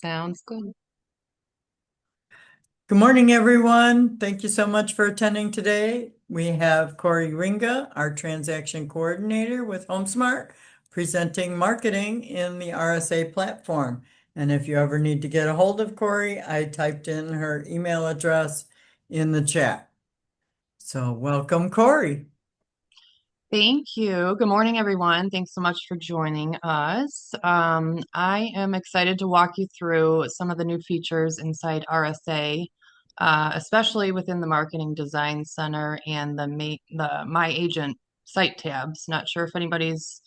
Sounds good. Good morning, everyone. Thank you so much for attending today. We have Corey Ringa, our transaction coordinator with HomeSmart, presenting marketing in the RSA platform. And if you ever need to get a hold of Corey, I typed in her email address in the chat. So welcome, Corey. Thank you. Good morning, everyone. Thanks so much for joining us. I am excited to walk you through some of the new features inside RSA, especially within the Marketing Design Center and the My Agent site tabs. Not sure if anybody's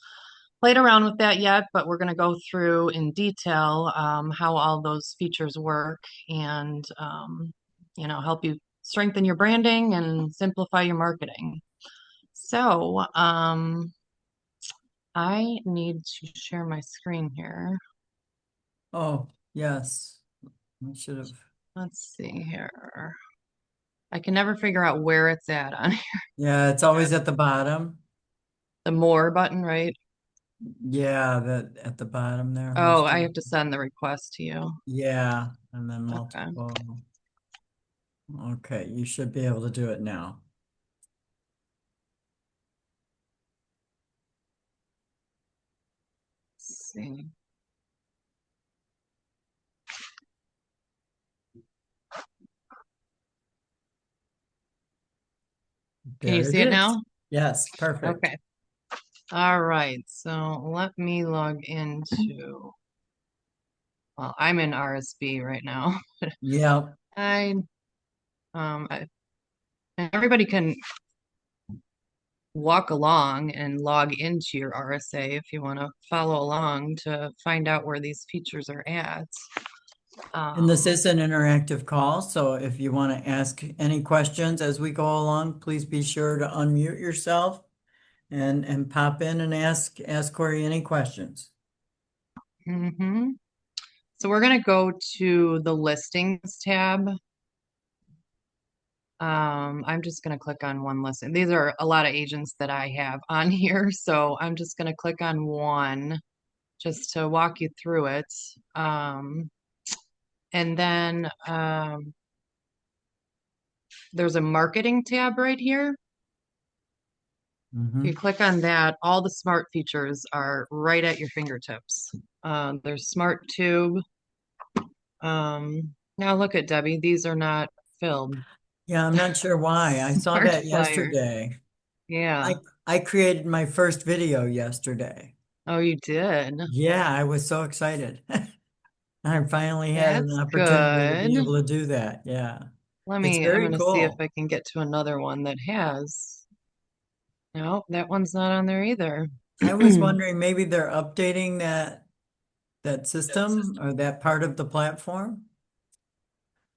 played around with that yet, but we're going to go through in detail how all those features work and help you strengthen your branding and simplify your marketing. So, I need to share my screen here. Oh, yes. I should have. Let's see here. I can never figure out where it's at on here. Yeah, it's always at the bottom. The more button, right? Yeah, that at the bottom there. Oh, Most I of, have to send the request to you. yeah, and then Okay. multiple. Okay, you should be able to do it now. Let's see. Can you There it see it is. now? Yes, perfect. Okay. All right. So let me log into, well, I'm in RSB right now. Yep. I, I, and everybody can walk along and log into your RSA if you want to follow along to find out where these features are at. And this Um, is an interactive call, so if you want to ask any questions as we go along, please be sure to unmute yourself and pop in and ask Corey any questions. mhm. So we're going to go to the listings tab. I'm just going to click on one listing. These are a lot of agents that I have on here, so I'm just going to click on one just to walk you through it. And then there's a marketing tab right here. You Hmm. click on that, all the smart features are right at your fingertips. There's Smart Tube. Now look at Debbie, these are not filled. Yeah, I'm not sure why. I saw Smart that Flyer. yesterday. Yeah. I created my first video yesterday. Oh, you did. Yeah, I was so excited. I finally had an That's opportunity to good. be able to do that. Yeah. It's I'm very gonna see if cool. I can get to another one that has. No, that one's not on there either. I was wondering maybe they're updating that system or that part of the platform.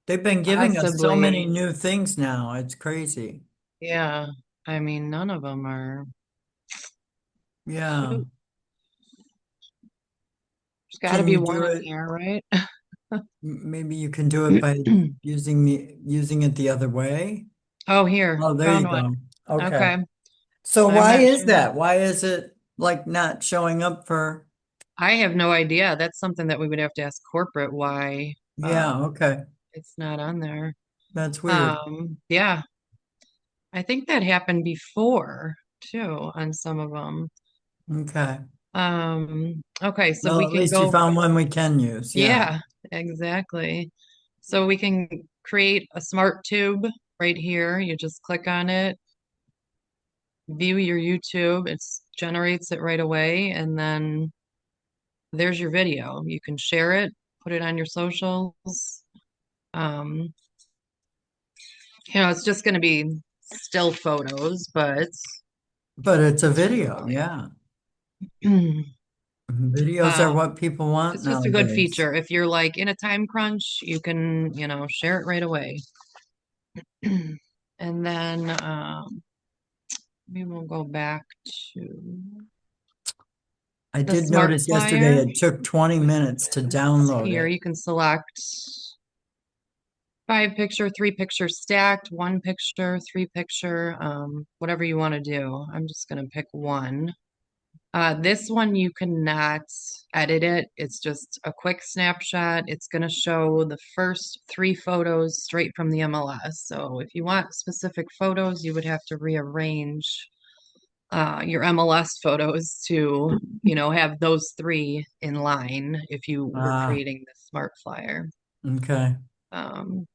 They've been giving us so many Possibly. new things now. It's crazy. Yeah. I mean, none of them are. Yeah. Shoot. There's got to Can be you one do in it? here, right? Maybe you can do it by using it the other way. Oh, here. Oh, there you Found one. go. Okay. Okay. So I'm why not is sure. that? Why is it like not showing up for? I have no idea. That's something that we would have to ask corporate why Yeah, okay. it's not on there. That's weird. Yeah, I think that happened before too on some of them. Okay. Okay, so Well, we at can least you go, found one we can use. Yeah. yeah, exactly. So we can create a smart tube right here. You just click on it, view your YouTube, it generates it right away, and then there's your video. You can share it, put it on your socials. Um, it's just going to be still photos, but But it's a video. hopefully. Yeah. Videos are what people want It's just a good nowadays. feature. If you're like in a time crunch, you can, share it right away. And then we will go back to I the did smart notice yesterday flyer. it took 20 minutes to download Here it. you can select five picture, three picture stacked, one picture, three picture, whatever you want to do. I'm just going to pick one. This one you cannot edit it. It's just a quick snapshot. It's going to show the first three photos straight from the MLS. So if you want specific photos, you would have to rearrange your MLS photos to, have those three in line if you were Ah, creating the smart flyer. okay. Um,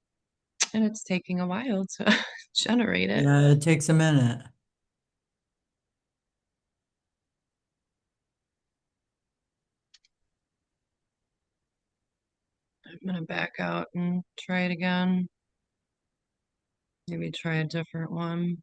and it's taking a while to generate it. Yeah, it takes a minute. I'm gonna back out and try it again. Maybe try a different one.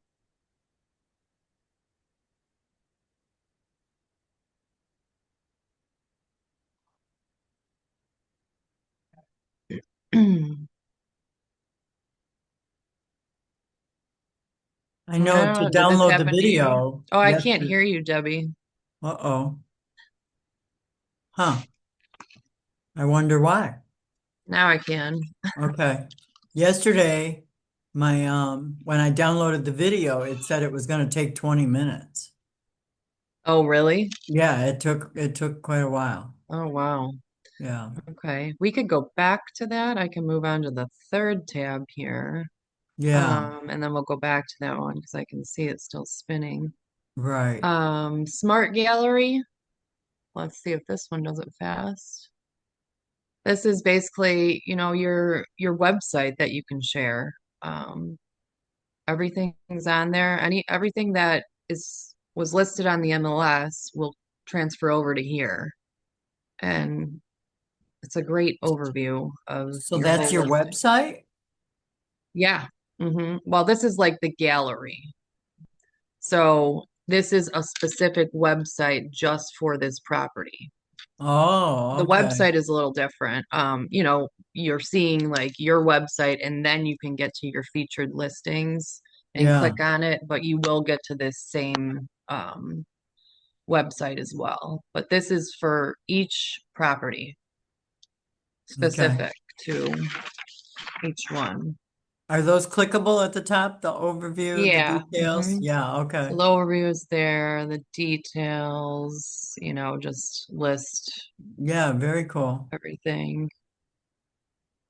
I I know to don't know. Did this download the happen to you? video Oh, I can't yesterday. hear you, Debbie. Uh-oh. Huh. I wonder why. Now I can. Okay. Yesterday, my when I downloaded the video, it said it was going to take 20 minutes. Oh, really? Yeah, it took quite a while. Oh, wow. Yeah. Okay. We could go back to that. I can move on to the third tab here. Yeah, And then we'll go back to that one because I can see it's still spinning. right. Smart gallery. Let's see if this one does it fast. This is basically, your website that you can share. Um, Everything's on there. Everything that was listed on the MLS will transfer over to here. And it's a great overview of So your that's whole your listing. website? Yeah. Well, this is like the gallery. So this is a specific website just for this property. Oh, The okay. website is a little different. You're seeing like your website and then you can get to your featured listings and Yeah, click on it, but you will get to this same website as well. But this is for each property okay. specific to each one. Are those clickable at the top, the overview, the Yeah. details? Yeah, So okay. the overview is there, the details, just list Yeah, very cool. everything.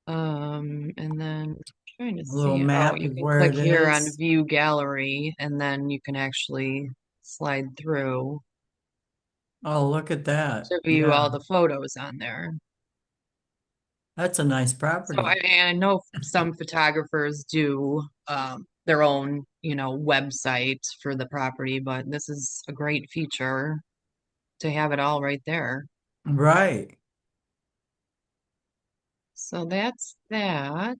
And then trying to A little see, oh, map you of can where click it here on is. view gallery and then you can actually slide through Oh, look at that. to view Yeah, all the photos on there. that's a nice So I, property. I know some photographers do their own, website for the property, but this is a great feature to have it all right there. Right. So that's that.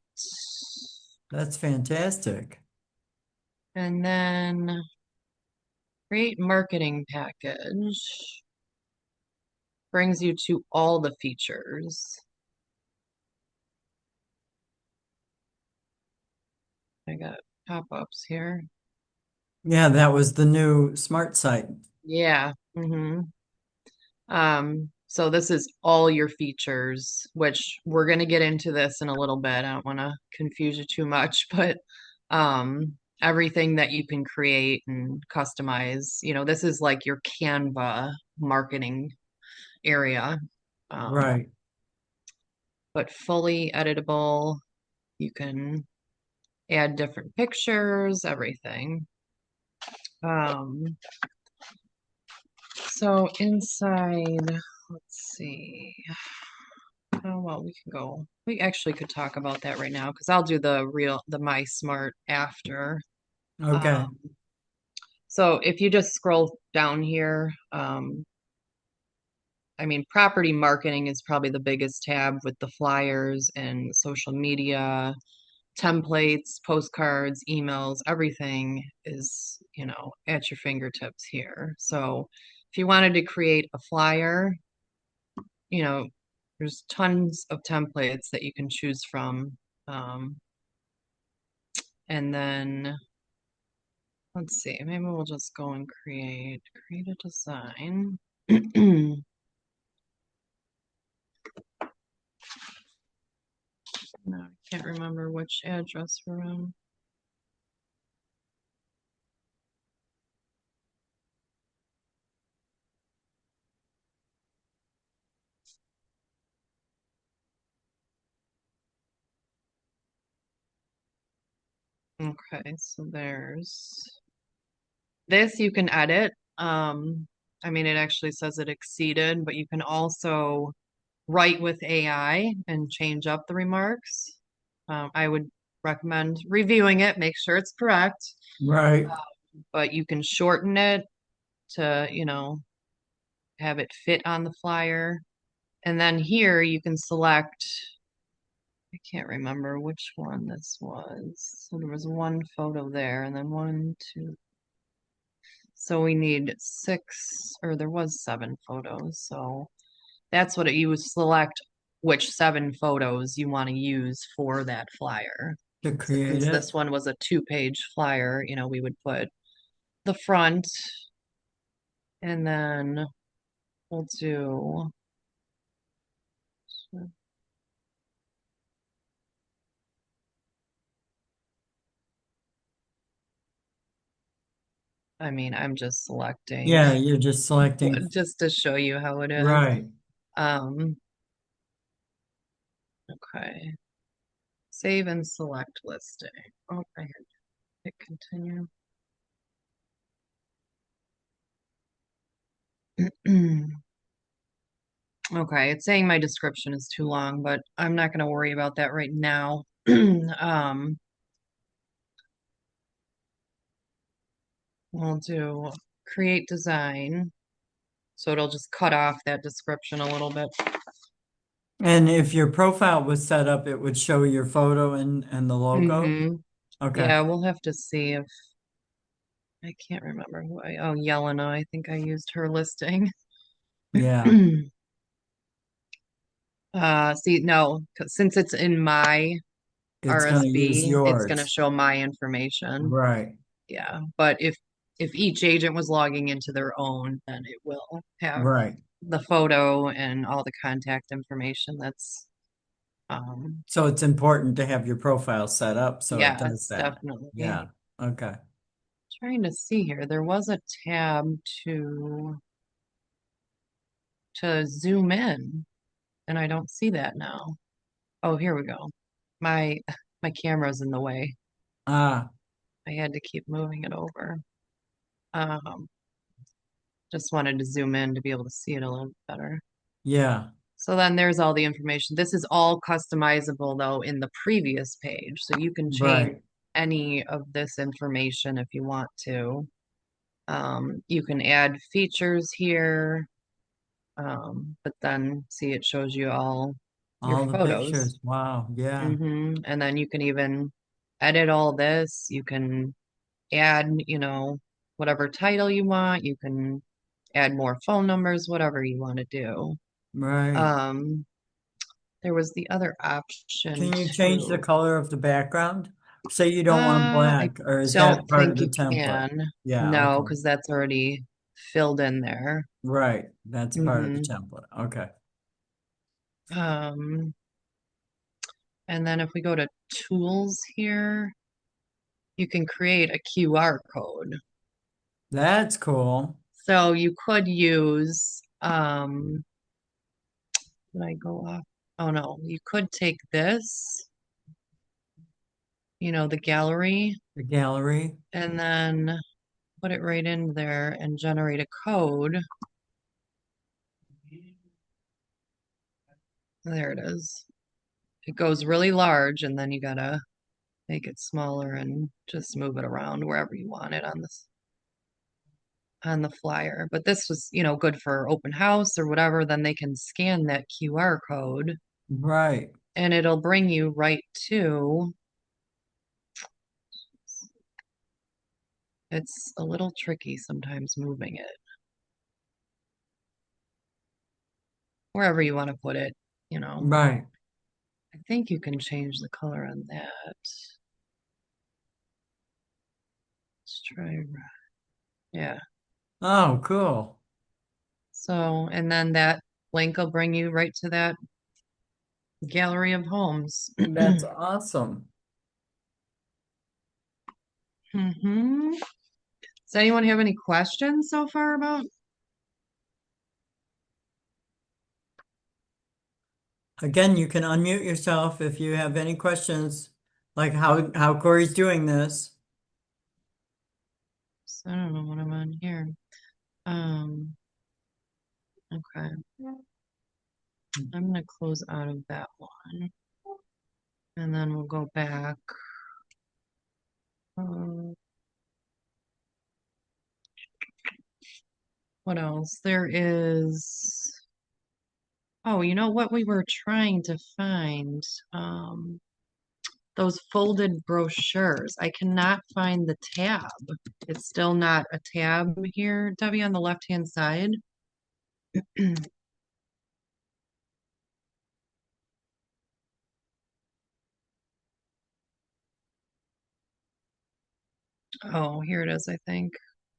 That's fantastic. And then create marketing package brings you to all the features. I got pop-ups here. Yeah, that was the new smart site. Yeah. So this is all your features, which we're going to get into this in a little bit. I don't want to confuse you too much, but everything that you can create and customize, this is like your Canva marketing area, um, Right. but fully editable. You can add different pictures, everything. Um, so inside, let's see. Oh, well, we can go. We actually could talk about that right now because I'll do the My Smart after. Okay. Um, so if you just scroll down here, I mean, property marketing is probably the biggest tab with the flyers and social media, templates, postcards, emails, everything is, at your fingertips here. So if you wanted to create a flyer, you know, there's tons of templates that you can choose from. Um, and then let's see, maybe we'll just go and create a design. No, I can't remember which address we're on. Okay, so there's this you can edit. I mean, it actually says it exceeded, but you can also write with AI and change up the remarks. I would recommend reviewing it, make sure it's correct, Right. but you can shorten it to, have it fit on the flyer. And then here you can select, I can't remember which one this was. So there was one photo there and then one, two. So we need six, or there was seven photos. So that's what you would select which seven photos you want to use for that flyer. To So create since it. this one was a two-page flyer, we would put the front and then we'll do, I mean, I'm just selecting Yeah, you're just selecting. just to show you how it is. Right. Um, okay. Save and select listing. Oh, I had to hit continue. Okay, it's saying my description is too long, but I'm not going to worry about that right now. Um, we'll do create design. So it'll just cut off that description a little bit. And if your profile was set up, it would show your photo and the logo. Mm-hmm. Okay. Yeah, we'll have to see if I can't remember oh, Yelena, I think I used her listing. Yeah. See, no, 'cause since it's in my It's going to use RSB, it's going to yours. show my information. Right. Yeah, but if each agent was logging into their own, then it will have Right. the photo and all the contact information. That's um So it's important to have your profile set up so it does yes, that. definitely. Yeah. Okay. Trying to see here. There was a tab to zoom in, and I don't see that now. Oh, here we go. My my camera's in the way. Ah, I had to keep moving it over. Um, just wanted to zoom in to be able to see it a little better. yeah. So then there's all the information. This is all customizable though in the previous page. So you can change Right. any of this information if you want to. You can add features here, but then see it shows you all your All the photos. pictures. Wow. Yeah. And then you can even edit all this. You can add, whatever title you want. You can add more phone numbers, whatever you want to do. Right. Um, there was the other option Can you change the too. color of the background? Say you don't want I black, or is that don't part of think the you template? can. Yeah. No, Okay. because that's already filled in there. Right. That's part of the hmm template. Okay. Um, and then if we go to tools here, you can create a QR code. That's cool. So you could use, did I go off? Oh no, you could take this, the gallery, The gallery. and then put it right in there and generate a code. There it is. It goes really large, and then you gotta make it smaller and just move it around wherever you want it on the flyer. But this was, good for open house or whatever, then they can scan that QR code Right. and it'll bring you right to, it's a little tricky sometimes moving it wherever you want to put it, you know. Right. I think you can change the color on that. Let's try, yeah. Oh, cool. So, and then that link will bring you right to that gallery of homes. That's awesome. hmm Does anyone have any questions so far about? Again, you can unmute yourself if you have any questions like how Corey's doing this. So I don't know what I'm on here. Um, okay. I'm gonna close out of that one and then we'll go back. Uh, what else? There is, oh, you know what we were trying to find? Um, those folded brochures. I cannot find the tab. It's still not a tab here, Debbie, on the left-hand side. Oh, here it is, I think.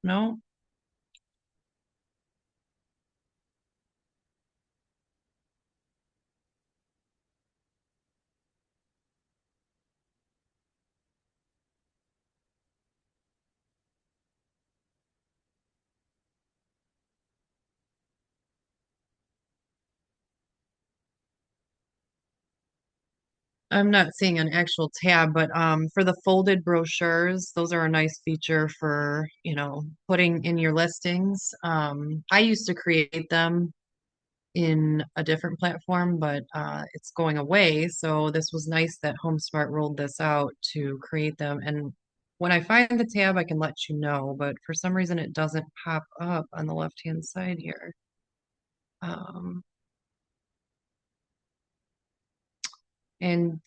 No? I'm not seeing an actual tab, but for the folded brochures, those are a nice feature for, putting in your listings. I used to create them in a different platform, but it's going away. So this was nice that HomeSmart rolled this out to create them. And when I find the tab, I can let you know, but for some reason it doesn't pop up on the left-hand side here. Um, and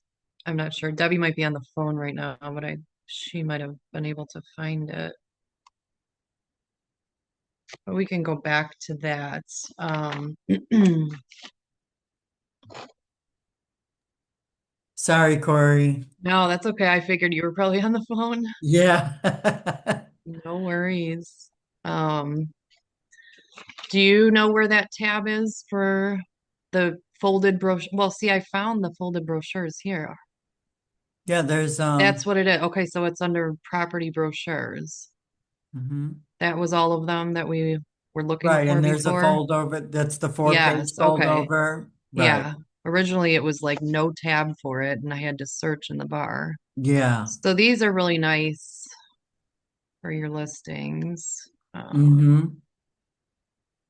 I'm not sure. Debbie might be on the phone right now, but she might have been able to find it. But we can go back to that. Sorry, Corey. No, that's okay. I figured you were probably on the phone. Yeah. No worries. Um, do you know where that tab is for the folded brochure? Well, see, I found the folded brochures here. Yeah, there's That's what it is. Okay, so it's under property brochures. mhm. That was all of them that we were looking Right, for and there's a before. fold over. That's the four-page Yes, fold okay. over. Right. Yeah. Originally it was like no tab for it, and I had to search in the bar. Yeah. So these are really nice for your listings. Mm-hmm.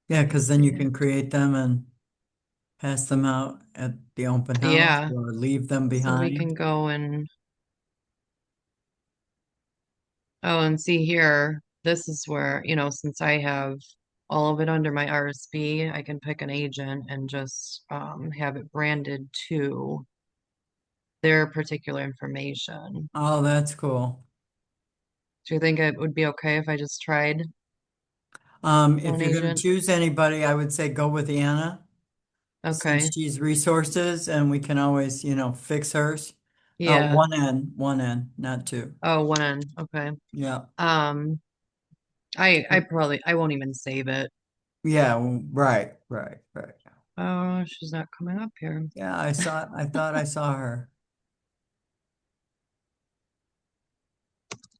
Yeah, because then you Yeah. can create them and pass them out at the open house Yeah. or leave them So we behind. can go and oh, and see here, this is where, since I have all of it under my RSB, I can pick an agent and just have it branded to their particular information. Oh, that's cool. Do you think it would be okay if I just tried If one you're going to agent? choose anybody, I would say go with Anna since Okay. she's resources and we can always, fix hers. Yeah. One N, not two. Oh, one end. Okay. Yeah. Um, I won't even save it. Yeah, right, right, right. Oh, she's not coming up here. Yeah, I thought I saw her.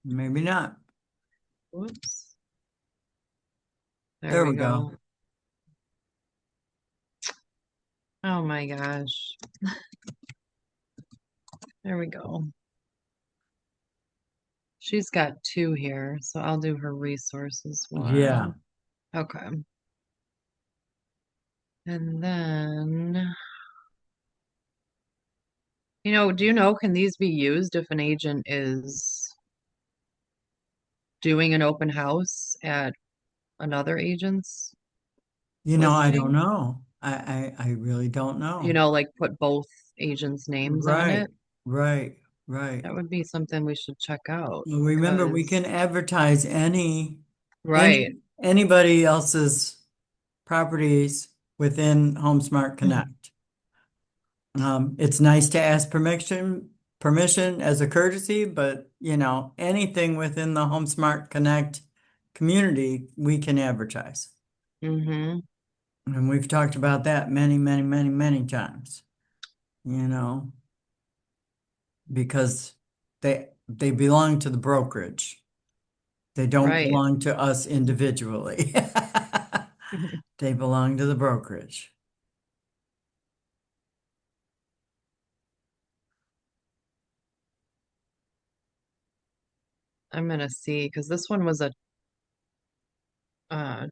Maybe not. Whoops. There There we we go. go. Oh my gosh. There we go. She's got two here, so I'll do her resources Yeah. one. Okay. And then, do you know, can these be used if an agent is doing an open house at another agent's I don't listing? know. I really don't know. Like put both agents' names on Right, it? right, right. That would be something we should check out Well, remember, we because, can advertise right. anybody else's properties within HomeSmart Connect. It's nice to ask permission as a courtesy, but anything within the HomeSmart Connect community, we can advertise. Mm-hmm. And we've talked about that many, many, many, many times, you know, because they belong to the brokerage. They don't Right. belong to us individually. They belong to the brokerage. I'm gonna see because this one was a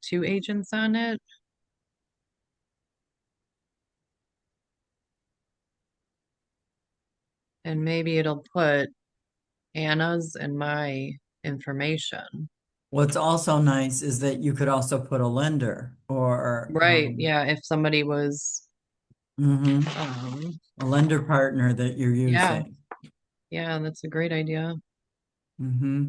two agents on it, and maybe it'll put Anna's and my information. What's also nice is that you could also put a lender or Right, yeah, if somebody was mhm, um a lender partner that you're yeah, using. yeah, that's a great idea. Hmm.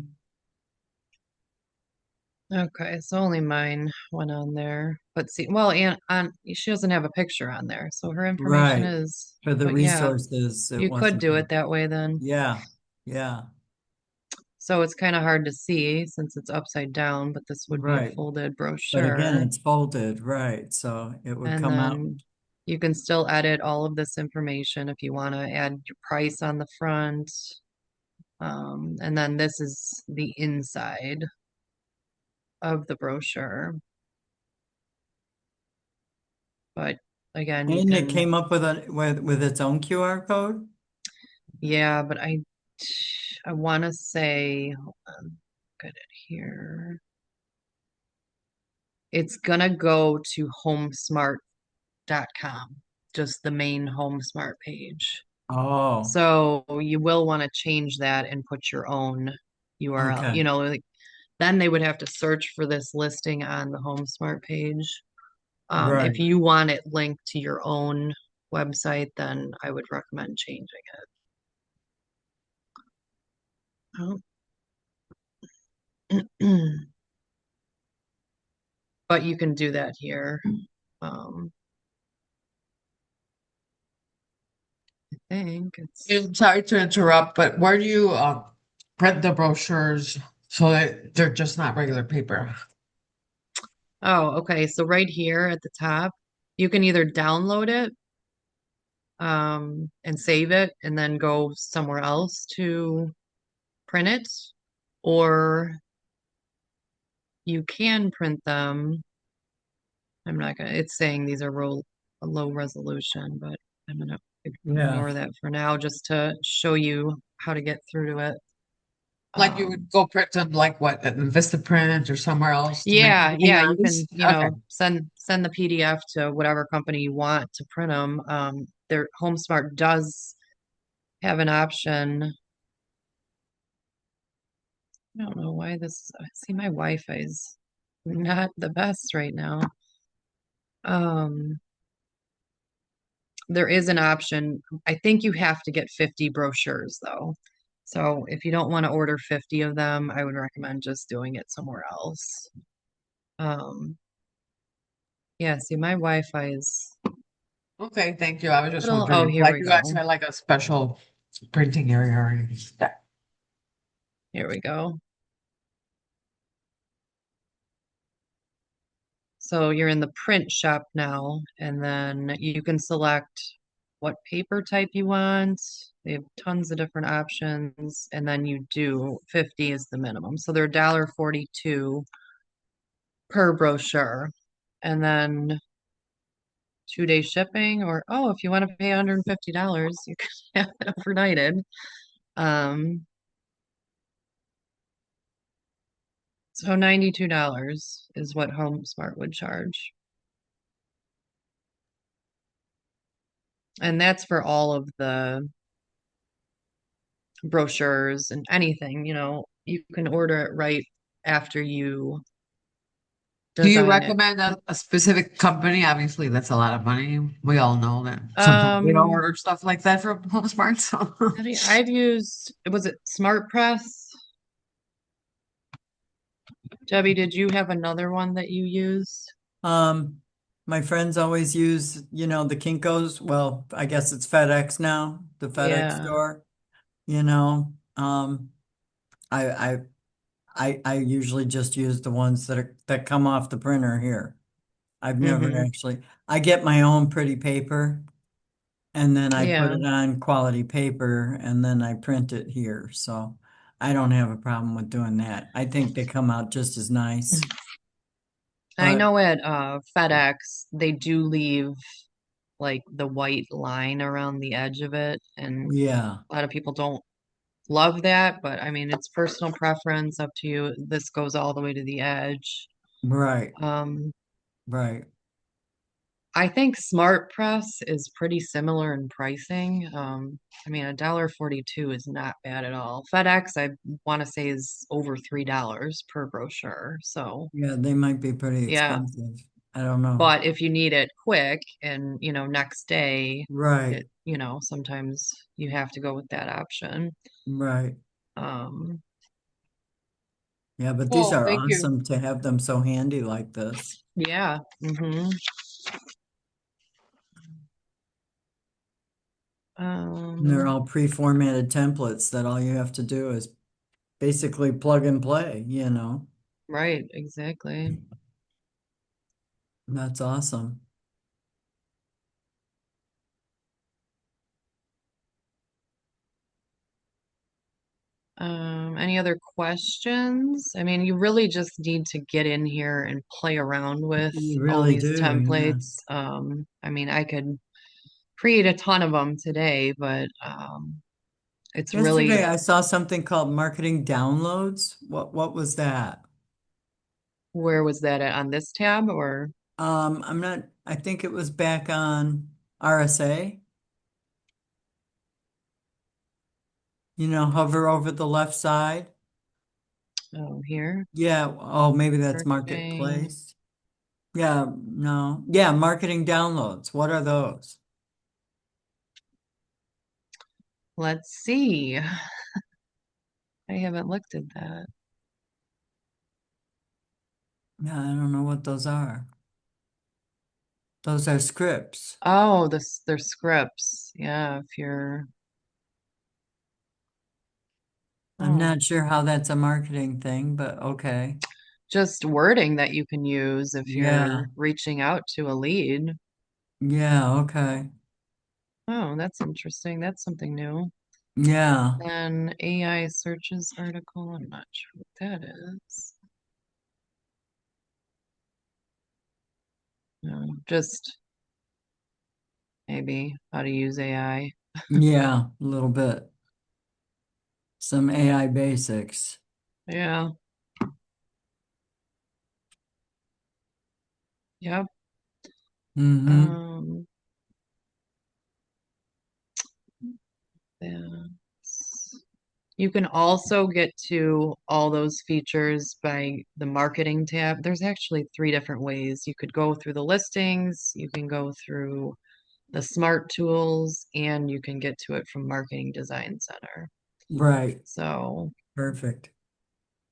Okay, so only mine went on there. But see, well, and on she doesn't have a picture on there, so her information Right. is, For the but yeah, resources, it you could wasn't do there. it that way then. Yeah. Yeah. So it's kind of hard to see since it's upside down, but this would be a Right. folded But again, brochure. it's folded, right? So it would And come out. then you can still edit all of this information if you want to add your price on the front. And then this is the inside of the brochure. But again, you And it can, came up with a with its own QR code. yeah, but I want to say, hold on, get it here. It's gonna go to homesmart.com, just the main HomeSmart page. Oh, So you will want to change that and put your own URL. okay. Like then they would have to search for this listing on the HomeSmart page. If Right. you want it linked to your own website, then I would recommend changing it. Oh. But you can do that here. Um, I think it's, And sorry to interrupt, but where do you print the brochures so that they're just not regular paper? oh, okay. So right here at the top, you can either download it and save it and then go somewhere else to print it, or you can print them. I'm not gonna, it's saying these are low resolution, but I'm gonna Yeah. ignore that for now just to show you how to get through to it. Like you would Um, go print them like what at Vistaprint or somewhere else to make yeah, yeah, you scans? can, Okay. send the PDF to whatever company you want to print them. Their HomeSmart does have an option. I don't know why this, see, my Wi-Fi is not the best right now. Um, there is an option. I think you have to get 50 brochures though. So if you don't want to order 50 of them, I would recommend just doing it somewhere else. Um, yeah, see, my Wi-Fi is Okay, thank you. I was just little, oh, wondering, here like we you guys go. had like a special printing area or anything like that. Here we go. So you're in the print shop now, and then you can select what paper type you want. They have tons of different options, and then you do 50 is the minimum. So they're $1.42 per brochure. And then 2 day shipping, or oh, if you want to pay $150, you can have it overnighted. Um, so $92 is what HomeSmart would charge. And that's for all of the brochures and anything, you can order it right after you Do you design it. recommend a specific company? Obviously, that's a lot of money. We all know that sometimes we don't Um, order stuff like that from Walmart. So I've used, was it Smart Press? Debbie, did you have another one that you used? Um, my friends always use, the Kinko's. Well, I guess it's FedEx now, the FedEx Yeah. store, you know. I I usually just use the ones that come off the printer here. I've never Mm-hmm. actually, I get my own pretty paper and then I put Yeah. it on quality paper and then I print it here. So I don't have a problem with doing that. I think they come out just as nice. I But know at FedEx they do leave like the white line around the edge of it, and yeah, a lot of people don't. love that, but I mean, it's personal preference, up to you. This goes all the way to the edge. Right, Um, right. I think Smart Press is pretty similar in pricing. I mean, $1.42 is not bad at all. FedEx, I want to say, is over $3 per brochure. So, Yeah, they might be pretty yeah. expensive. I don't know. But if you need it quick and, next day, Right, sometimes you have to go with that option. right. Um, Yeah, but these well, are thank you. awesome to have them so handy like this. Yeah. And they're Um, all pre-formatted templates that all you have to do is basically plug and play, you know. right, exactly. That's awesome. Any other questions? I mean, you really just need to get in here and play around with You all really these do, yeah. templates. I mean, I could create a ton of them today, but it's really, Yesterday I saw something called marketing downloads. What was that? where was that at, on this tab or? I'm not, I think it was back on RSA. You know, hover over the left side. Oh, here, Yeah, oh, maybe that's searching. Marketplace. Yeah, no. Yeah, marketing downloads. What are those? Let's see. I haven't looked at that. Yeah, I don't know what those are. Those are scripts. Oh, they're scripts. Yeah, if you're, I'm oh, not sure how that's a marketing thing, but okay. just wording that you can use if Yeah, you're reaching out to a lead. yeah, okay. Oh, that's interesting. That's something new. Yeah, Then AI searches article. I'm not sure what that is. No, just maybe how to use AI. yeah, a little bit. Some AI basics. Yeah. Yep. Mm-hmm. Um, that's- you can also get to all those features by the marketing tab. There's actually three different ways. You could go through the listings, you can go through the smart tools, and you can get to it from Marketing Design Center. Right. So, Perfect.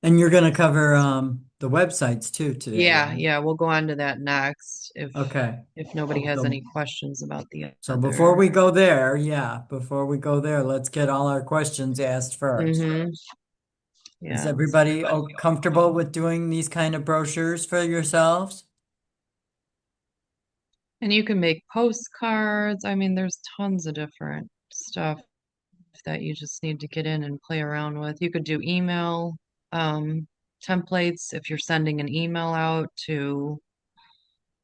And you're going to cover the websites too today, yeah, right? yeah, we'll go on to that next Okay. if nobody has So any questions about the so before other. we go there, yeah, before we go there, let's get all our questions asked first. Mm-hmm. Is Yeah. everybody comfortable with doing these kind of brochures for yourselves? And you can make postcards. I mean, there's tons of different stuff that you just need to get in and play around with. You could do email um, templates if you're sending an email out to,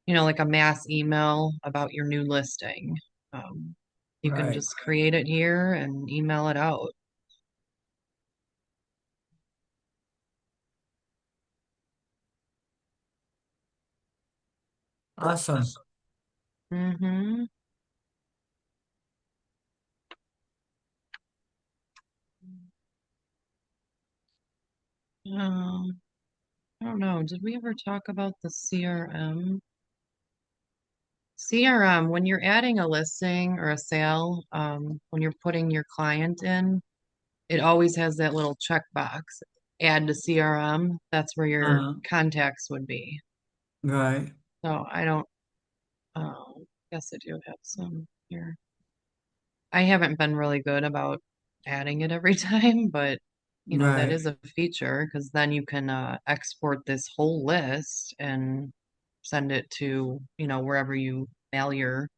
like a mass email about your new listing. Um, you can Right. just create it here and email it out. Awesome. Mm-hmm. Um, I don't know. Did we ever talk about the CRM? CRM, when you're adding a listing or a sale, when you're putting your client in, it always has that little checkbox, add to CRM. That's where your Uh, contacts would be. right. So I don't, guess I do have some here. I haven't been really good about adding it every time, but that Right. is a feature because then you can export this whole list and send it to, wherever you mail your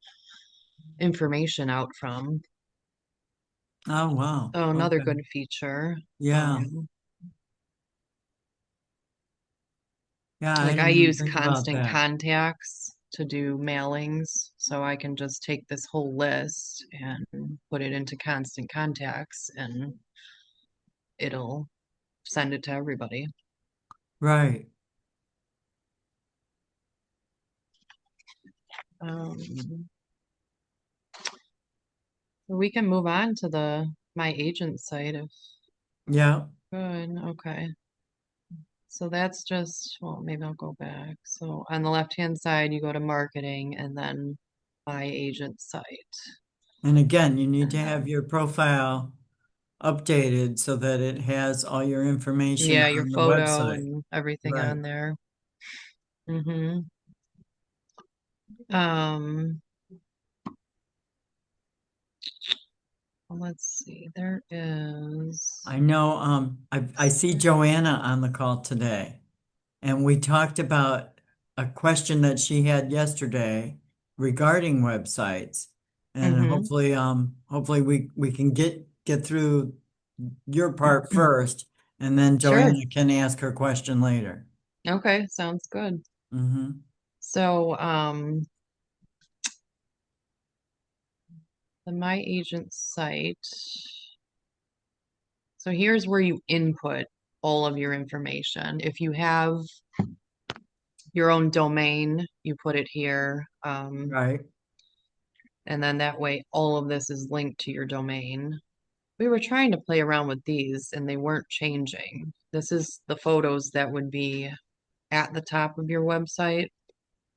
information out from. Oh, wow. So another Okay. good feature. Yeah. Um, Yeah, I like I didn't even use think about Constant that. Contacts to do mailings, so I can just take this whole list and put it into Constant Contacts and it'll send it to everybody. Right. Um, we can move on to the my agent site if Yeah. good. Okay. So that's just, well, maybe I'll go back. So on the left-hand side, you go to marketing and then my agent site. And again, you need to And have your profile updated so that it has all your information yeah, your on the photo website. and everything Right. on there. Mm-hmm. Um, let's see. There is. I know, I see Joanna on the call today, and we talked about a question that she had yesterday regarding websites. And Mm-hmm. hopefully we can get through your part first, and then Sure. Joanna can ask her question later. Okay, sounds good. Hmm. So, the My Agent site. So here's where you input all of your information. If you have your own domain, you put it here. Right. And then that way all of this is linked to your domain. We were trying to play around with these and they weren't changing. This is the photos that would be at the top of your website.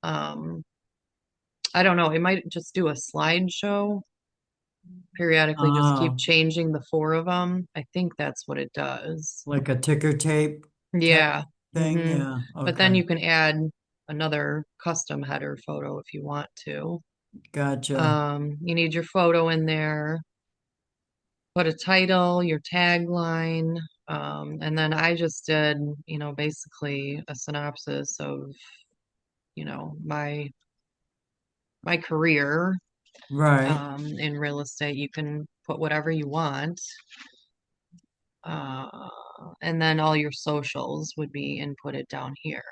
Um, I don't know, it might just do a slideshow, periodically just keep Oh, changing the four of them. I think that's what it does. like a ticker tape type Yeah. thing? Hmm. Yeah. But then Okay. you can add another custom header photo if you want to. Gotcha. You need your photo in there, put a title, your tagline, and then I just did, basically a synopsis of, my career Right. in real estate. You can put whatever you want. Uh, and then all your socials would be inputted down here.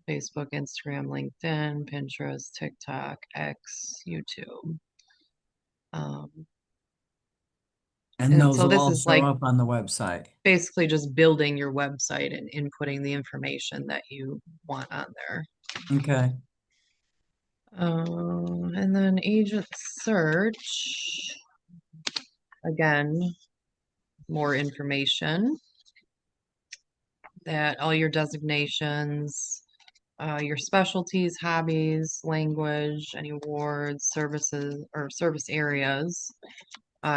Facebook, Instagram, LinkedIn, Pinterest, TikTok, X, YouTube. Um, And and those so will this all is show like up on the website. basically just building your website and inputting the information that you want on there. Okay. And then agent search, again, more information that all your designations, your specialties, hobbies, language, any awards, services, or service areas.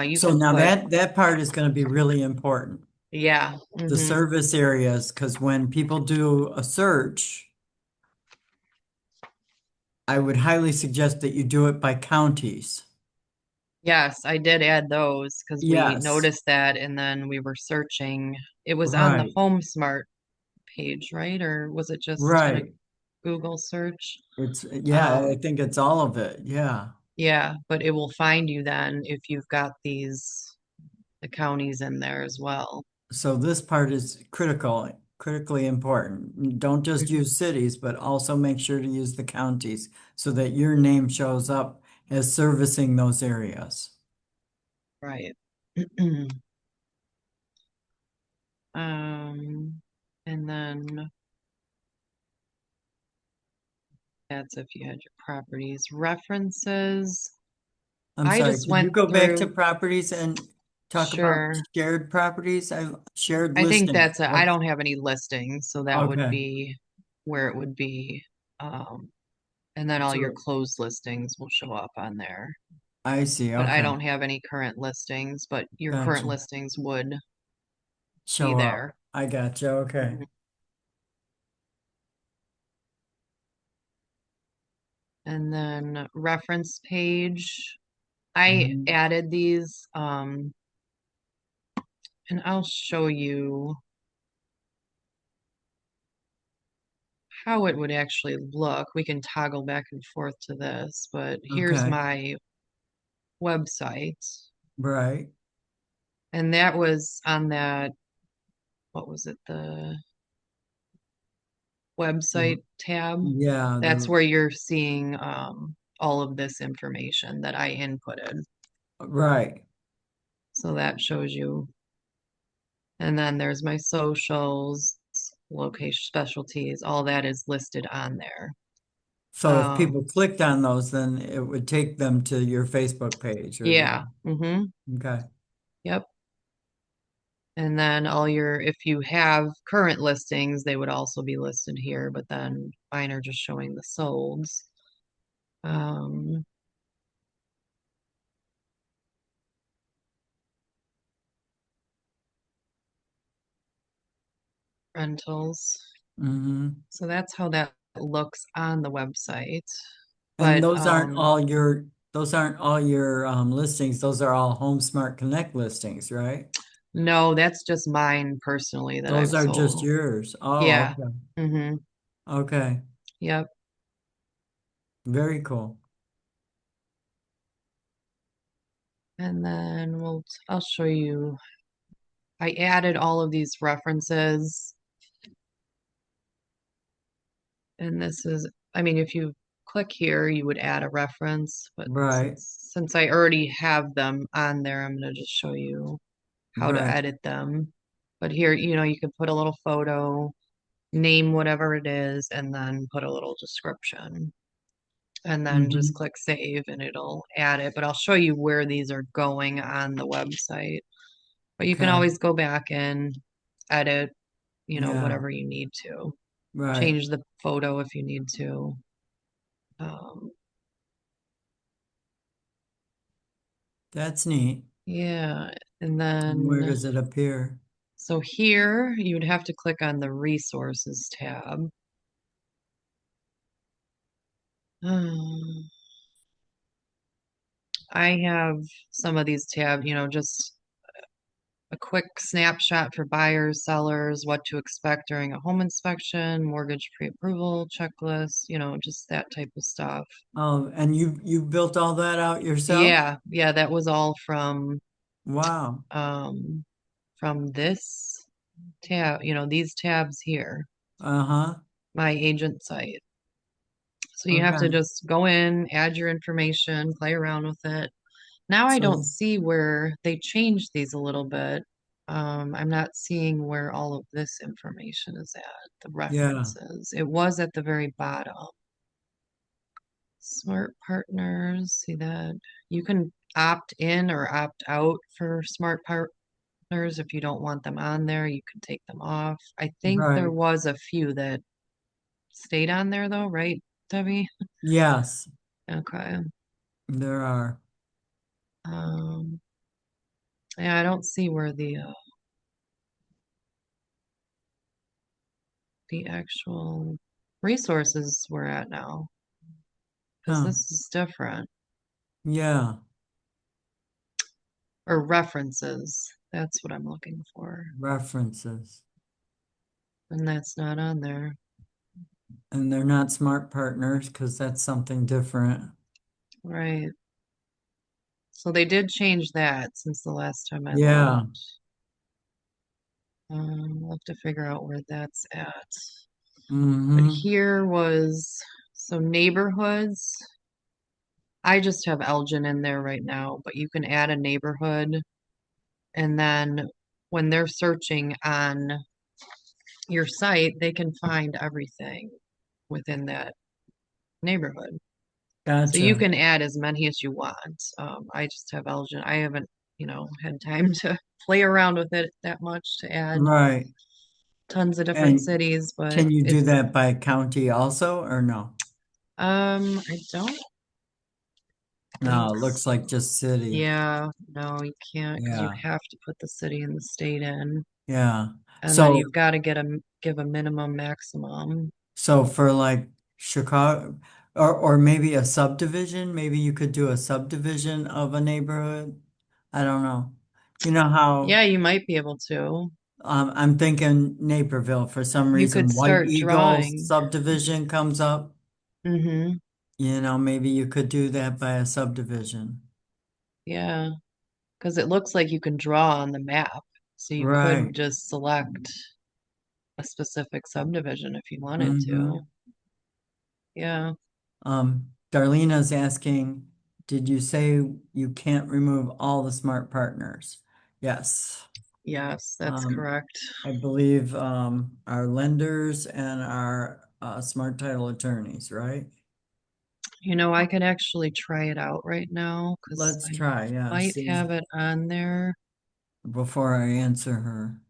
You So can now put, that part is going to be really important. yeah, The mm-hmm. service areas, because when people do a search, I would highly suggest that you do it by counties. Yes, I did add those because we Yes, noticed that and then we were searching. It was on the right, HomeSmart page, right? Or was it just in a right. Google search? Yeah, I think it's all of it. Yeah. Yeah, but it will find you then if you've got the counties in there as well. So this part is critically important. Don't just Mhm. use cities, but also make sure to use the counties so that your name shows up as servicing those areas. Right. Um, and then that's if you had your properties references. I'm I sorry, just could you went go back to through, properties and talk about sure. shared properties? Shared I think listings. that's I don't have any listings, so that would Okay. be where it would be. Um, and then all your So closed listings will show up on there. I see. But I Okay. don't have any current listings, but your current Gotcha. listings would be Show up. there. I gotcha. Okay. Mhm. And then reference page. I Mhm. added these, and I'll show you how it would actually look. We can toggle back and forth to this, but here's Okay. my website. Right. And that was on that, what was it, the website tab? Yeah, That's where you're seeing all of this information that I inputted. right. So that shows you. And then there's my socials, location specialties, all that is listed on there. So if people Um, clicked on those, then it would take them to your Facebook page or your, yeah. okay. Yep. And then if you have current listings, they would also be listed here, but then mine are just showing the solds. Um, Rentals. Hmm. So that's how that looks on the website. And But those aren't all your listings. Those are all Home Smart Connect listings, right? no, that's just mine personally that Those I've are just sold. yours. Oh, Yeah. okay. Mm-hmm. Okay. Yep. Very cool. And then I'll show you. I added all of these references, and I mean, if you click here, you would add a reference, but Right. since I already have them on there, I'm going to just show you how to Right. edit them. But here, you could put a little photo, name whatever it is, and then put a little description. And then just Hmm. click save and it'll add it. But I'll show you where these are going on the website. But you can Okay. always go back and edit, Yeah. whatever you need to. Right. Change the photo if you need to. Um, That's neat. yeah. And And where then, does it appear? so here you would have to click on the resources tab. Um, I have some of these tabs, just a quick snapshot for buyers, sellers, what to expect during a home inspection, mortgage pre-approval checklist, just that type of stuff. And you built all that out yourself? Yeah, yeah, that was all Wow. um from this tab, these tabs here, Uh-huh. my agent site. So you have to Okay. just go in, add your information, play around with it. Now I don't So, see where they changed these a little bit. I'm not seeing where all of this information is at, the yeah. references. It was at the very bottom. Smart partners, see that? You can opt in or opt out for smart partners if you don't want them on there. You can take them off. I think there Right. was a few that stayed on there though, right, Debbie? Yes, Okay. there are. Um, yeah, I don't see where the actual resources we're at now because Huh. this is different. Yeah. Or references. That's what I'm looking for. References. And that's not on there. And they're not smart partners because that's something different. Right. So they did change that since the last time I Yeah. looked. We'll have to figure out where that's at. But Mm-hmm. here was so neighborhoods. I just have Elgin in there right now, but you can add a neighborhood and then when they're searching on your site, they can find everything within that neighborhood. So you Gotcha. can add as many as you want. I just have Elgin. I haven't, had time to play around with it that much to add Right. tons of different And cities, but can you if do that by county also or no? I don't think No, it looks like so. just city. Yeah, no, you can't because you Yeah. have to put the city and the state in, Yeah. and then So you've got to give a minimum maximum. so for like Chicago or maybe a subdivision, maybe you could do a subdivision of a neighborhood. I don't know. You know how Yeah, you might be able to. I'm thinking Naperville for some You could reason White start Eagle drawing. subdivision comes up. Mm-hmm. Maybe you could do that by a subdivision. Yeah, because it looks like you can draw on the map, so you could Right. just select a specific subdivision if you wanted to. Hmm. Yeah. Darlena's asking, did you say you can't remove all the smart partners? Yes. Yes, that's Um, correct. I believe our lenders and our smart title attorneys, right? I could actually try it out right now because Let's I try, yeah, might see, have it on there. before I answer her.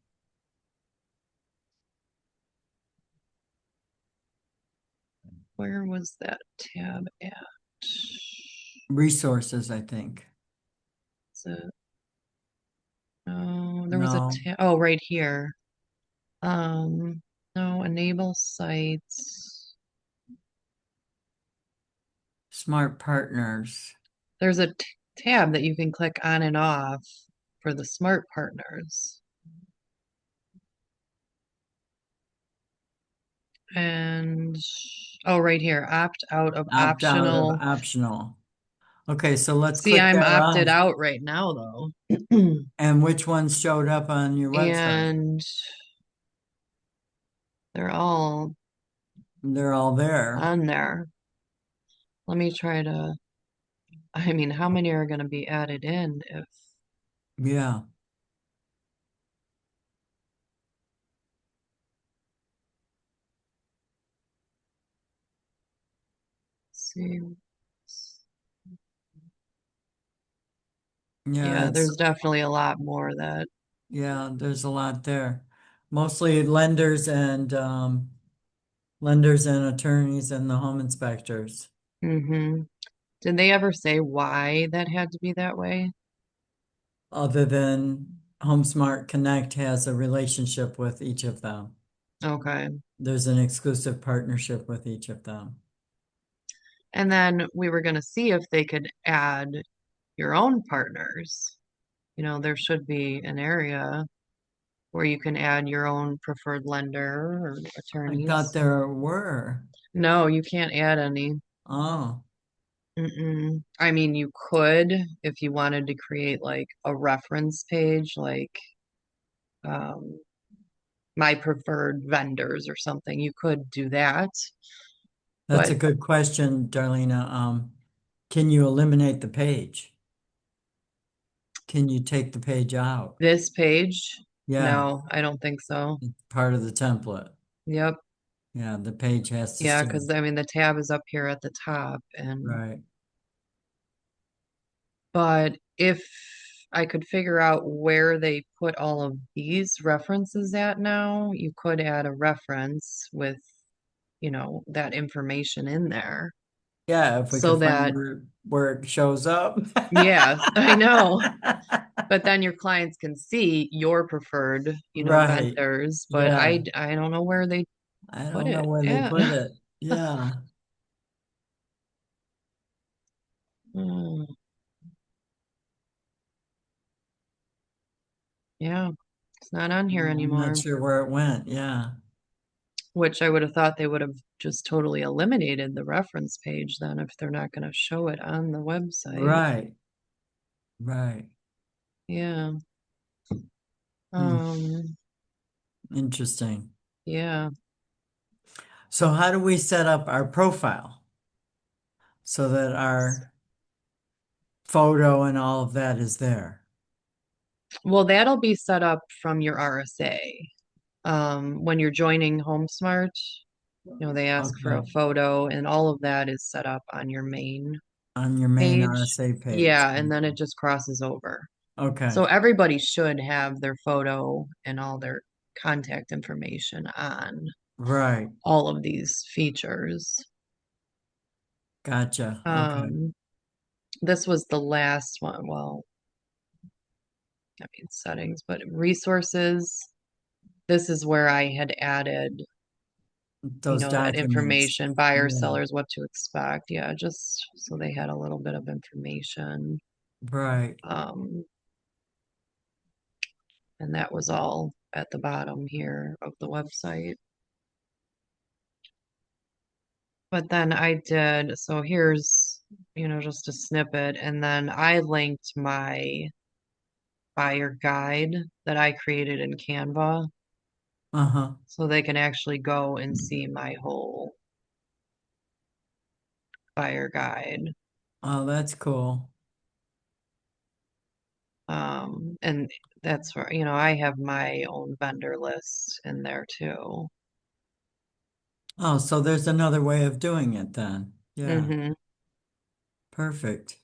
Where was that tab at? Resources, I think. Is it, no, there was a No, tab. Oh, right here. Um, no, enable sites. smart partners. There's a tab that you can click on and off for the smart partners. And oh, right here, opt out of Opt out of optional. optional. Okay, so let's See, click I'm that opted off. out right now though. And which ones showed up on your website? And they're all They're all there. on there. Let me try to, I mean, how many are going to be added in if, Yeah, see. yeah, Yeah, it's there's definitely a lot more that. yeah, there's a lot there. Mostly lenders and attorneys and the home inspectors. Hmm. Did they ever say why that had to be that way? Other than HomeSmart Connect has a relationship with each of them. Okay. There's an exclusive partnership with each of them. And then we were going to see if they could add your own partners. There should be an area where you can add your own preferred lender or I thought attorneys. there were. No, you can't add any. Oh, Mm-mm. I mean, you could if you wanted to create like a reference page, like um, my preferred vendors or something. You could do that. that's a But good question, Darlena. Can you eliminate the page? Can you take the page out? this page, Yeah, no, I don't think so. it's part of the template. Yep. Yeah, the page has to Yeah, stay. because I mean, the tab is up here at the top. Right. But if I could figure out where they put all of these references at now, you could add a reference with, that information in there. Yeah, if we So could find that, where it shows up. yes, I know. But then your clients can see your preferred, Right. vendors, but Yeah. I don't know where they I put don't know it where they at. put it. Yeah. Hmm, yeah, it's not on here I'm not anymore, sure where it went. Yeah. which I would have thought they would have just totally eliminated the reference page then if they're not going to show it on the website. Right. Right. Yeah. Hmm. Um, Interesting. yeah. So how do we set up our profile so that our photo and all of that is there? Well, that'll be set up from your RSA. When you're joining HomeSmart, they ask for a Okay. photo and all of that is set up on your main On your main page. RSA page. Yeah, and then it just crosses over. Okay. So everybody should have their photo and all their contact information on Right. all of these features. Gotcha. Okay. Um, this was the last one. Well, I mean settings, but resources. This is where I had added, Those that documents. information, buyers, Yeah. sellers, what to expect. Yeah, just so they had a little bit of information. Right. Um, and that was all at the bottom here of the website. But then I did, so here's, just a snippet, and then I linked my buyer guide that I created in Canva Uh-huh. so they can actually go and see my whole buyer guide. Oh, that's cool. And that's where, I have my own vendor list in there too. Oh, so there's another way of doing it then. Yeah, Hmm. perfect.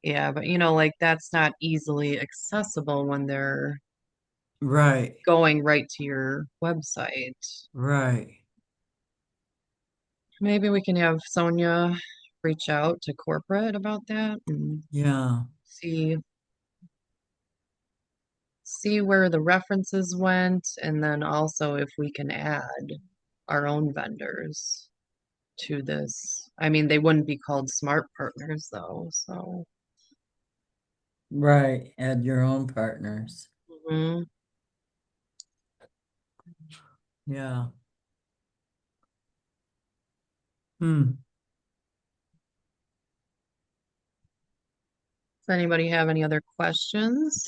Yeah, but like that's not easily accessible when they're Right, going right to your website. right. Maybe we can have Sonia reach out to corporate about that and Yeah, see see where the references went, and then also if we can add our own vendors to this. I mean, they wouldn't be called smart partners though, so. right. Add your own partners. Mhm. Yeah. Hmm. Does anybody have any other questions?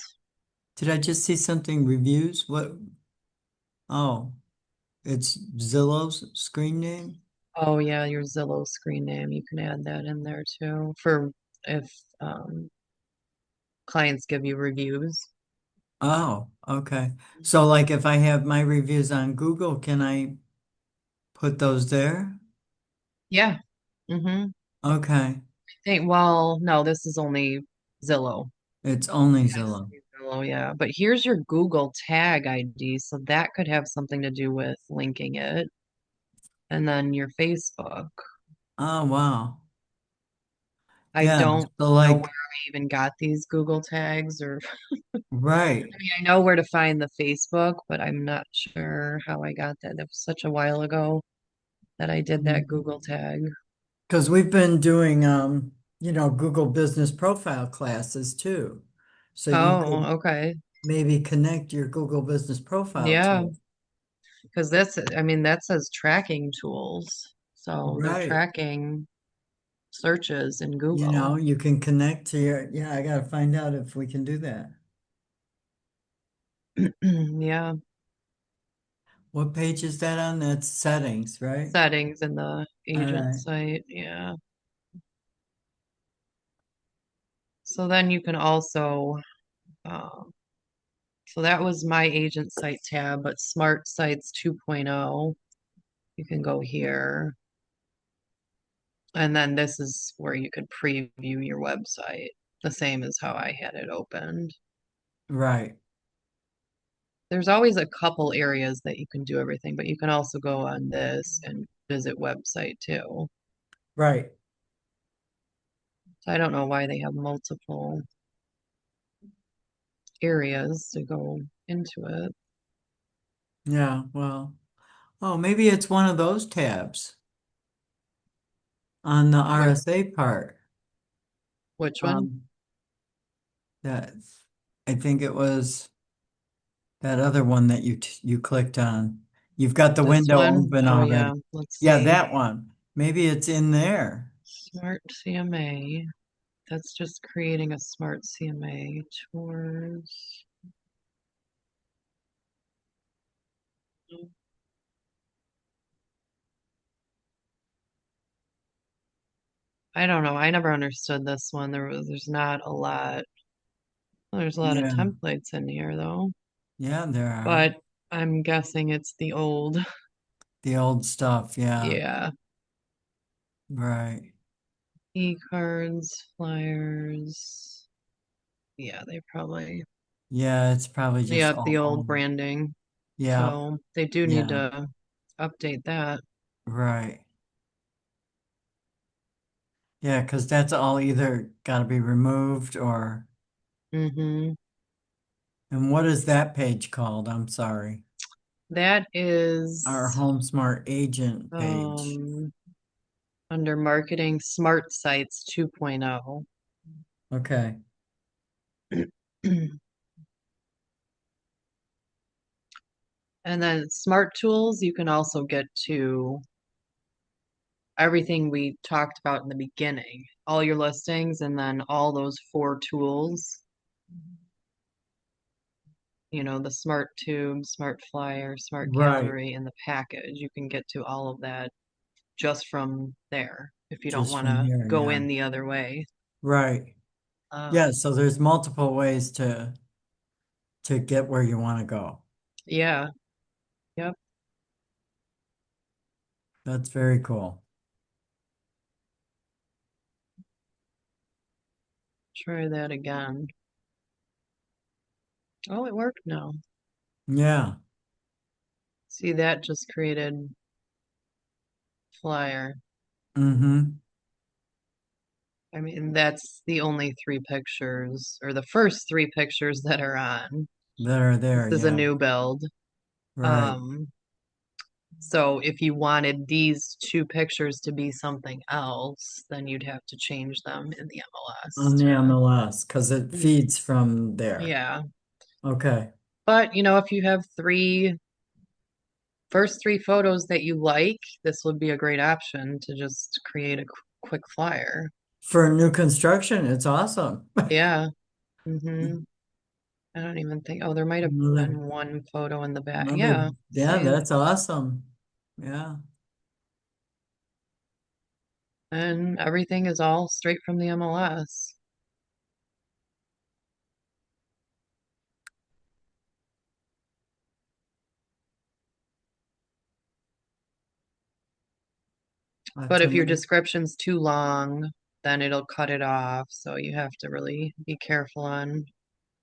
Did I just see something reviews? What? Oh, it's Zillow's screen name? Oh yeah, your Zillow screen name, you can add that in there too for if clients give you reviews. Oh, okay. So like if I have my reviews on Google, can I put those there? Yeah. Mm-hmm. Okay. Well, no, this is only Zillow. It's only It has to Zillow. be Zillow, yeah. But here's your Google tag ID, so that could have something to do with linking it. And then your Facebook. Oh, wow. I Yeah. don't So know where like, I even got these Google tags, or right. I mean, I know where to find the Facebook, but I'm not sure how I got that. That was such a while ago that I did that Google tag. Because we've been doing, Google business profile classes too. So you Oh, could okay. maybe connect your Google business profile Yeah, to it. because I mean, that says tracking tools. So they're Right. tracking searches in Google. You can connect to yeah, I gotta find out if we can do that. Yeah, What page is that on? That's settings, right? settings in the All agent right. site. Yeah. So then you can also, um, so that was my agent site tab, but Smart Sites 2.0, you can go here. And then this is where you could preview your website, the same as how I had it opened. Right. There's always a couple areas that you can do everything, but you can also go on this and visit website too. Right. So I don't know why they have multiple areas to go into it. Yeah. Well, oh, maybe it's one of those tabs on the Where, RSA part. which one? Um, that I think it was that other one that you clicked on. You've got the This window one? open Oh yeah, already. let's Yeah, see. that one. Maybe it's in there. Smart CMA. That's just creating a smart CMA tours. I don't know. I never understood this one. There's not a lot. Well, there's a lot of Yeah. templates in here though. Yeah, there are. But I'm guessing it's the old. The old stuff. Yeah. Yeah. Right. E-cards, flyers. Yeah, they probably, Yeah, it's probably just yeah, the all old old. branding. Yeah. So they do need Yeah. to update that. Right. Yeah, because that's all either got to be removed or, Mm-hmm. and what is that page called? I'm sorry. That Our is Home Smart Agent page. um under marketing smart sites 2.0. Okay. And then smart tools, you can also get to everything we talked about in the beginning, all your listings, and then all those four tools, the smart tube, smart flyer, smart Right. gallery, and the package. You can get to all of that just from there if you don't Just want from to here. go Yeah. in the other way. Right. Yeah. Um, So there's multiple ways to. to get where you want to go. Yeah. Yep. That's very cool. Try that again. Oh, it worked now. Yeah. See, that just created flyer. Mm-hmm. I mean, that's the only three pictures, or the first three pictures that are on. That are This there. is a Yeah. new build. Right. Um, so if you wanted these two pictures to be something else, then you'd have to change them in the On MLS the to, MLS because it Mm, feeds from there. yeah. Okay. But, if you have first three photos that you like, this would be a great option to just create a quick flyer. For new construction, it's awesome. Yeah. hmm I don't even think, oh, there might have Another, been one photo in the back. another, Yeah. yeah, See, that's awesome. Yeah. and everything is all straight from the MLS. But That's if your another, description's too long, then it'll cut it off. So you have to really be careful on,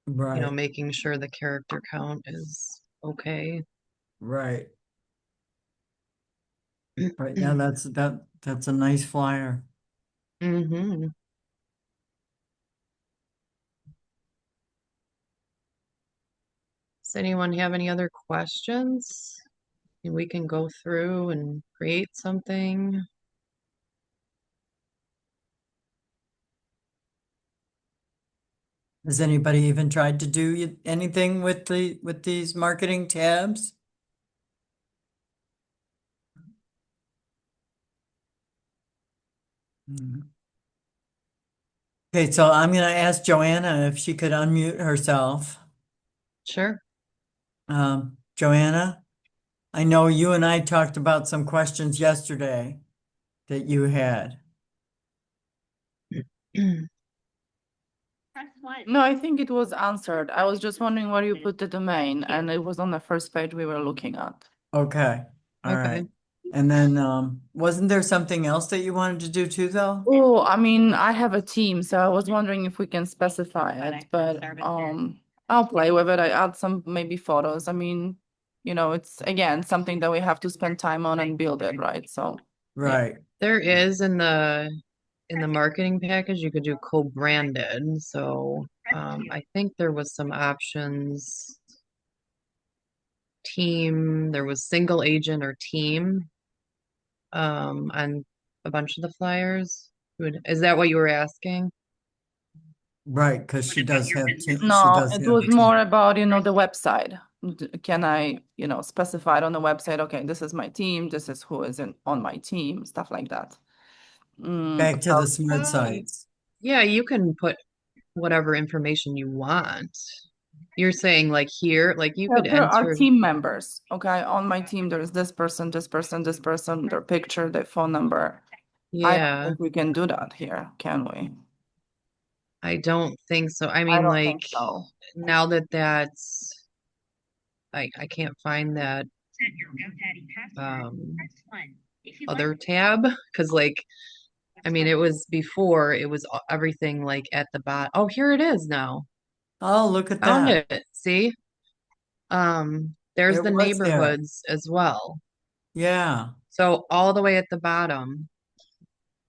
right, making sure the character count is okay. right. But yeah, that's a nice flyer. hmm Does anyone have any other questions? And we can go through and create something. Has anybody even tried to do anything with these marketing tabs? Mhm. Okay, so I'm going to ask Joanna if she could unmute herself. Sure. Joanna, I know you and I talked about some questions yesterday that you had. No, I think it was answered. I was just wondering where you put the domain, and it was on the first page we were looking at. Okay, all Okay. right. And then wasn't there something else that you wanted to do too, though? Oh, I mean, I have a team, so I was wondering if we can specify it, but I'll play with it. I add some maybe photos. I mean, it's again something that we have to spend time on and build it, right? So yeah. Right, There is in the marketing package, you could do co-branded. So I think there was some options. Team, there was single agent or team on a bunch of the flyers. Is that what you were asking? right, because she No, does it have was a team. more about, the website. Can I, specify it on the website, okay, this is my team, this is who is on my team, stuff like that. Back to the So, smart sites. Yeah, you can put whatever information you want. You're saying like here, like you yeah, could here are enter, team members, okay? On my team, there's this person, this person, this person, their picture, their phone number. I don't yeah, think we can do that here, can we? I don't think so. I I mean, don't like think so. now that I can't find that um other tab because I mean, it was before it was everything like at the bottom. Oh, here it is now. Oh, look at Found that. it. See? There's It the was there. neighborhoods as well. Yeah, So all the way at the bottom,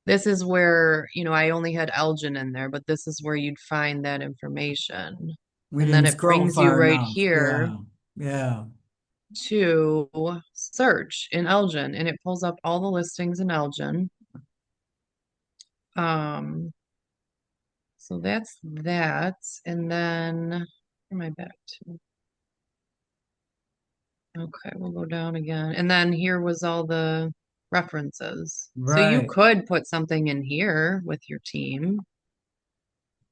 this is where, I only had Elgin in there, but this is where you'd find that information. we And then didn't it scroll brings you far right enough. here Yeah, yeah, to search in Elgin, and it pulls up all the listings in Elgin. Um, so that's that. And then where am I back to? Okay, we'll go down again. And then here was all the references. So you right, could put something in here with your team,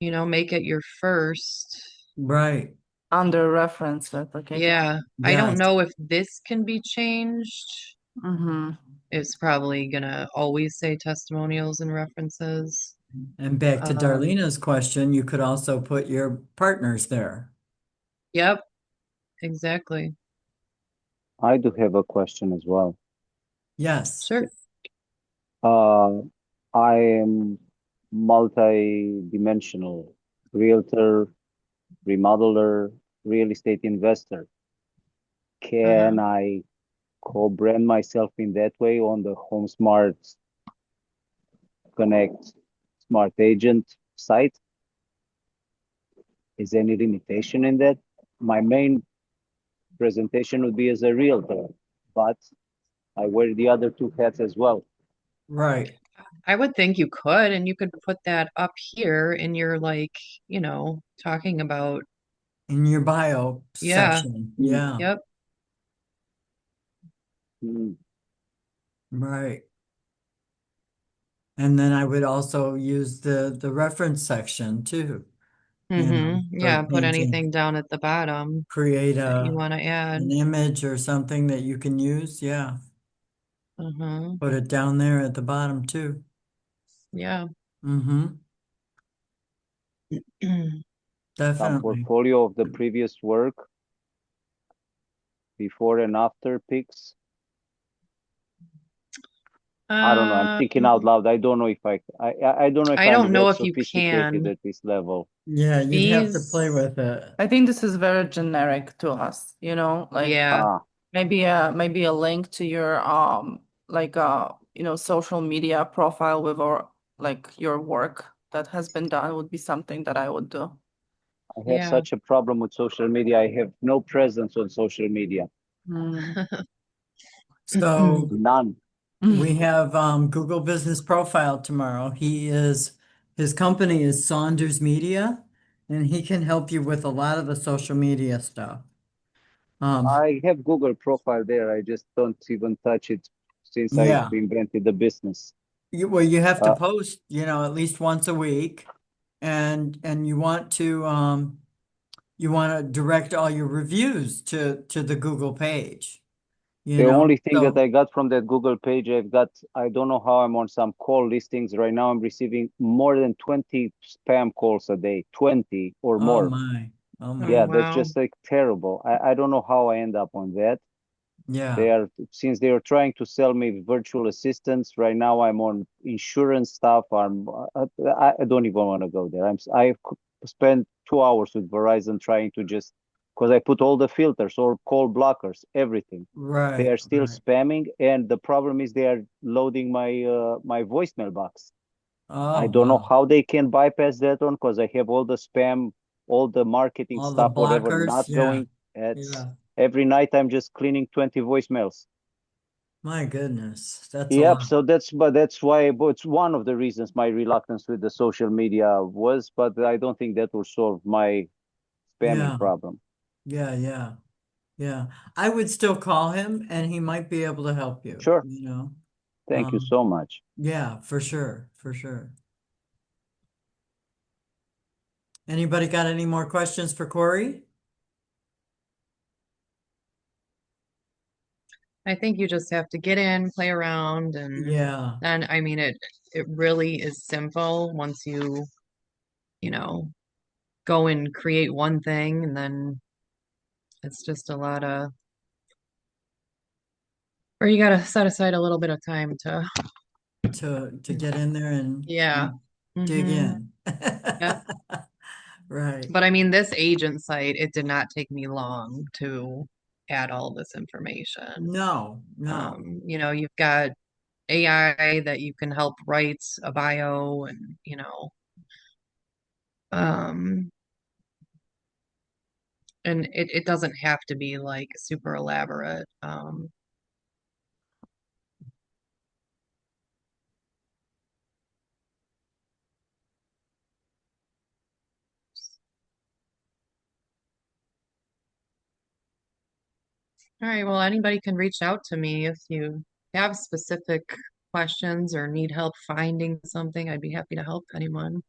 make it your first. right. Under reference, okay. Yeah, I don't Yes. know if this can be changed. Mm-hmm. It's probably gonna always say testimonials and references. And back to Um, Darlena's question, you could also put your partners there. yep, exactly. I do have a question as well. Yes. Sure. Uh, I am multi-dimensional realtor, remodeler, real estate investor. Uh-huh. Can I co-brand myself in that way on the Home Smart Connect Smart Agent site? Is there any limitation in that? My main presentation would be as a realtor, but I wear the other two hats as well. Right. I would think you could, and you could put that up here in your like, talking about, In your bio yeah, section. Mm, Yeah. yep. mm. Right. And then I would also use the reference section too, for Yeah, put painting, anything down at the bottom create that you want to an add. image or something that you can use. Yeah. Uh-huh. Put it down there at the bottom too. Yeah. Mm-hmm. Some Definitely. portfolio of the previous work, before and after pics. I don't know. I'm Um, thinking out loud. I don't know if I don't know if I I'm don't know that if you sophisticated can. at this level. Yeah, you'd have to play These, with it. I think this is very generic to us, like yeah. Ah, maybe a link to your like social media profile with or like your work that has been done would be something that I would do. I have Yeah. such a problem with social media. I have no presence on social media. Mm. So None. we have Google Business Profile tomorrow. His company is Saunders Media, and he can help you with a lot of the social media stuff. I have Google profile there. I just don't even touch it since I Yeah. invented the business. Well, you have to Uh, post, at least once a week, and you want to direct all your reviews to the Google page, the only thing that So, I got from that Google page, I don't know how I'm on some call listings right now. I'm receiving more than 20 spam calls a day, 20 or oh more. my, oh Oh, Yeah, my. that's wow. just like terrible. I don't know how I end up on that. Yeah, Since they are trying to sell me virtual assistants right now, I'm on insurance stuff. I don't even want to go there. I've spent 2 hours with Verizon trying to just, because I put all the filters or call blockers, everything. They right, are still right. spamming, and the problem is they are loading my voicemail box. I Oh, don't know wow. how they can bypass that one because I have all the spam, all the marketing All the stuff, whatever, blockers. not Yeah, going. It's yeah. every night I'm just cleaning 20 voicemails. My goodness, that's a Yep. lot. So that's why, but it's one of the reasons my reluctance with the social media was, but I don't think that will solve my spamming Yeah, problem. yeah, yeah, yeah. I would still call him and he might be able to help you, Sure. Thank you Um, so much. yeah, for sure, for sure. Anybody got any more questions for Corey? I think you just have to get in, play around, and Yeah, then I mean it really is simple once you know, go and create one thing and then it's just a lot of or you gotta set aside a little bit of time to to get in there yeah. and dig Mm-hmm. in. Yep. Right. But I mean this agent site, it did not take me long to add all this information. No, no. You've got AI that you can help write a bio and um and it doesn't have to be like super elaborate. All right, well, anybody can reach out to me if you have specific questions or need help finding something. I'd be happy to help anyone.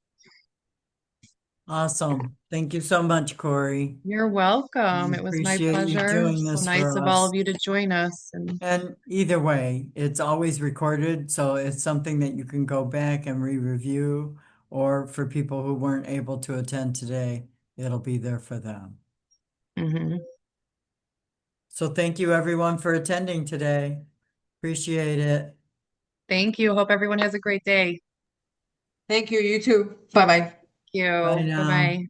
Awesome. Thank you so much, Corey. You're welcome. We It was my appreciate you pleasure. doing So this nice for of all us. of you to join us. And And either way, it's always recorded, so it's something that you can go back and re-review, or for people who weren't able to attend today, it'll be there for them. mhm. So thank you everyone for attending today. Appreciate it. Thank you. Hope everyone has a great day. Thank you, you too. Bye-bye. Thank Bye you. now. Bye-bye.